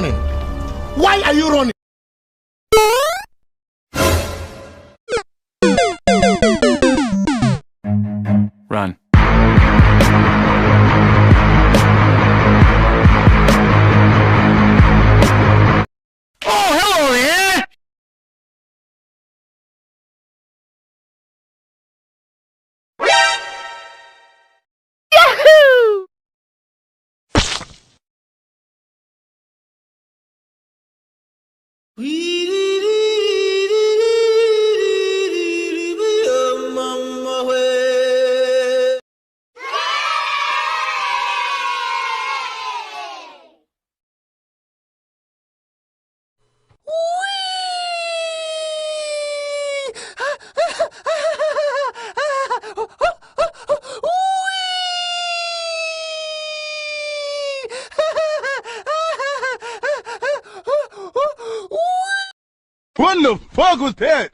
running? Why are you running? Run. Oh, hello there! Yahoo! What the fuck was that?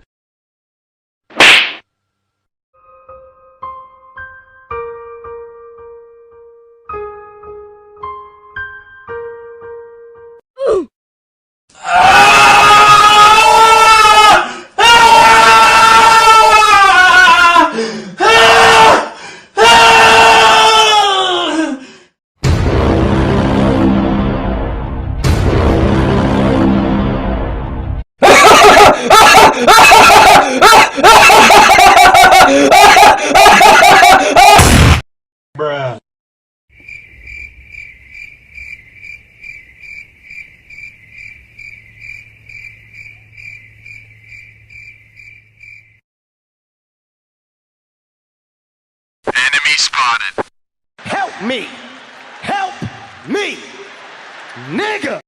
Bruh. Enemy spotted. Help me! Help me! Nigga!